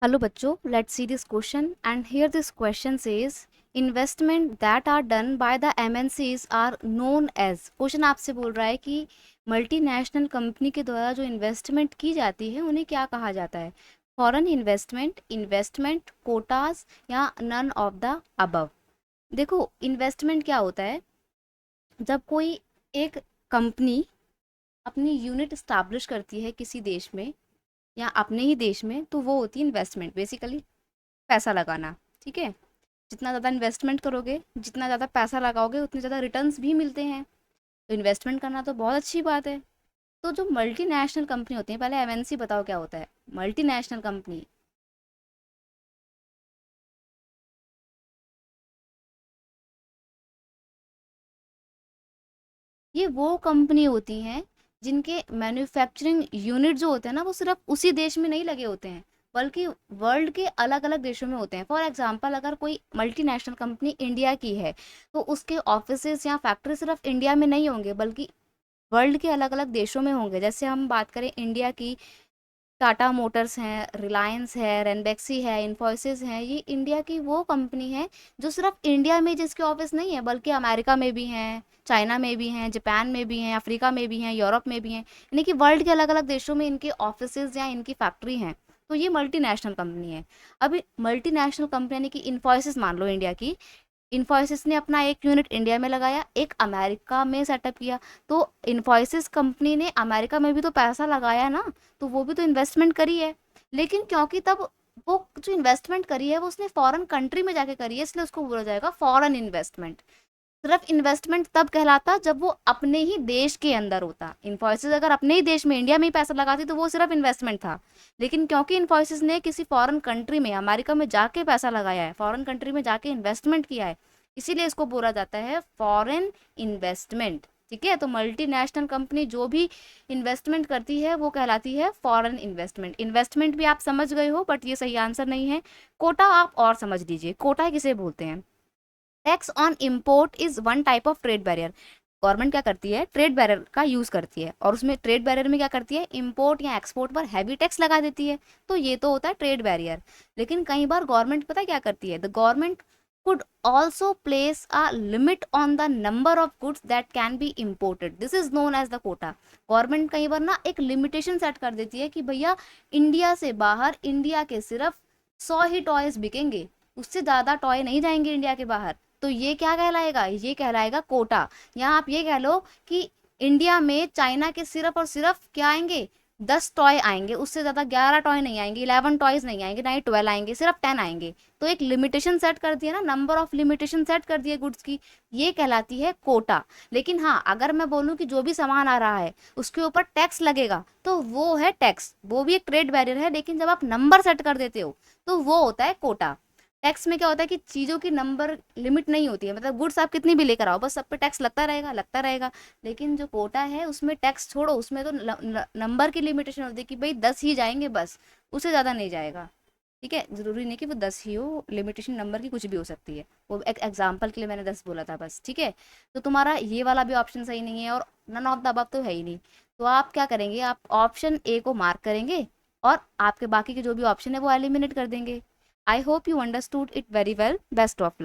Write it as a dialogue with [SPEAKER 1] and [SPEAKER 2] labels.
[SPEAKER 1] Hello बच्चों, let's see this question and here this question says investment that are done by the MNCs are known as। Question आपसे बोल रहा है कि multinational company के द्वारा जो इन्वेस्टमेंट की जाती है उन्हें क्या कहा जाता है। फॉरेन इन्वेस्टमेंट, इन्वेस्टमेंट, कोटास या नन ऑफ द अबव। देखो इन्वेस्टमेंट क्या होता है, जब कोई एक कंपनी अपनी यूनिट स्टैब्लिश करती है किसी देश में या अपने ही देश में, तो वो होती है इन्वेस्टमेंट। बेसिकली पैसा लगाना, ठीक है। जितना ज़्यादा इन्वेस्टमेंट करोगे, जितना ज़्यादा पैसा लगाओगे, उतने ज़्यादा रिटर्न्स भी मिलते हैं। तो इन्वेस्टमेंट करना तो बहुत अच्छी बात है। तो जो मल्टीनेशनल कंपनी होती है, पहले एमएनसी बताओ क्या होता है। मल्टीनेशनल कंपनी ये वो कंपनी होती हैं जिनके मैन्युफैक्चरिंग यूनिट जो होते हैं ना, वो सिर्फ उसी देश में नहीं लगे होते हैं, बल्कि वर्ल्ड के अलग अलग देशों में होते हैं। फॉर एग्जांपल, अगर कोई मल्टीनेशनल कंपनी इंडिया की है, तो उसके ऑफिसेज या फैक्ट्री सिर्फ इंडिया में नहीं होंगे, बल्कि वर्ल्ड के अलग अलग देशों में होंगे। जैसे हम बात करें इंडिया की, टाटा मोटर्स हैं, रिलायंस है, रेनबेक्सी है, इन्फोसिस है। ये इंडिया की वो कंपनी है जो सिर्फ इंडिया में जिसके ऑफिस नहीं है, बल्कि अमेरिका में भी हैं, चाइना में भी हैं, जापान में भी हैं, अफ्रीका में भी हैं, यूरोप में भी हैं। यानी कि वर्ल्ड के अलग अलग देशों में इनके ऑफिसेज या इनकी फैक्ट्री हैं। तो ये मल्टीनेशनल कंपनी है। अभी मल्टीनेशनल कंपनी यानी कि इन्फोसिस मान लो इंडिया की, इन्फोसिस ने अपना एक यूनिट इंडिया में लगाया, एक अमेरिका में सेटअप किया। तो इन्फोसिस कंपनी ने अमेरिका में भी तो पैसा लगाया ना, तो वो भी तो इन्वेस्टमेंट करी है। लेकिन क्योंकि तब वो जो इन्वेस्टमेंट करी है वो उसने फॉरेन कंट्री में जाके करी है, इसलिए उसको बोला जाएगा फॉरेन इन्वेस्टमेंट। सिर्फ इन्वेस्टमेंट तब कहलाता जब वो अपने ही देश के अंदर होता। इन्फोसिस अगर अपने ही देश में, इंडिया में ही पैसा लगाती, तो वो सिर्फ इन्वेस्टमेंट था। लेकिन क्योंकि इन्फोसिस ने किसी फॉरेन कंट्री में, अमेरिका में जाके पैसा लगाया है, फॉरेन कंट्री में जाके इन्वेस्टमेंट किया है, इसीलिए इसको बोला जाता है फॉरेन इन्वेस्टमेंट। ठीक है, तो मल्टीनेशनल कंपनी जो भी इन्वेस्टमेंट करती है वो कहलाती है फॉरेन इन्वेस्टमेंट। इन्वेस्टमेंट भी आप समझ गए हो, बट ये सही आंसर नहीं है। कोटा आप और समझ लीजिए, कोटा किसे बोलते हैं। Tax on import is one type of trade barrier. Government क्या करती है, ट्रेड बैरियर का यूज करती है, और उसमें ट्रेड बैरियर में क्या करती है, इम्पोर्ट या एक्सपोर्ट पर हैवी टैक्स लगा देती है। तो ये तो होता है ट्रेड बैरियर। लेकिन कई बार गवर्नमेंट पता है क्या करती है, the government could also place a limit on the number of goods that can be imported. This is known as the quota. Government कई बार ना एक लिमिटेशन सेट कर देती है कि भैया इंडिया से बाहर, इंडिया के सिर्फ 100 ही टॉयज बिकेंगे, उससे ज्यादा टॉय नहीं जाएंगे इंडिया के बाहर। तो ये क्या कहलाएगा, ये कहलाएगा कोटा। या आप ये कह लो कि इंडिया में चाइना के सिर्फ और सिर्फ क्या आएंगे, 10 टॉय आएंगे, उससे ज्यादा 11 टॉय नहीं आएंगे, 11 टॉयज नहीं आएंगे, ना ही 12 आएंगे, सिर्फ 10 आएंगे। तो एक लिमिटेशन सेट कर दिया ना, नंबर ऑफ लिमिटेशन सेट कर दिया गुड्स की, ये कहलाती है कोटा। लेकिन हाँ, अगर मैं बोलूँ कि जो भी सामान आ रहा है उसके ऊपर टैक्स लगेगा, तो वो है टैक्स, वो भी एक ट्रेड बैरियर है। लेकिन जब आप नंबर सेट कर देते हो तो वो होता है कोटा। टैक्स में क्या होता है कि चीज़ों की नंबर लिमिट नहीं होती है, मतलब गुड्स आप कितनी भी लेकर आओ, बस सब पे टैक्स लगता रहेगा, लगता रहेगा। लेकिन जो कोटा है उसमें टैक्स छोड़ो, उसमें तो नंबर की लिमिटेशन होती है कि भाई 10 ही जाएंगे बस, उससे ज़्यादा नहीं जाएगा। ठीक है, जरूरी नहीं कि वो 10 ही हो, लिमिटेशन नंबर की कुछ भी हो सकती है। वो एक एग्जाम्पल के लिए मैंने 10 बोला था बस। ठीक है, तो तुम्हारा ये वाला भी ऑप्शन सही नहीं है, और नन ऑफ द अबव तो है ही नहीं। तो आप क्या करेंगे, आप ऑप्शन ए को मार्क करेंगे और आपके बाकी के जो भी ऑप्शन है वो एलिमिनेट कर देंगे। I hope you understood it very well. Best of luck.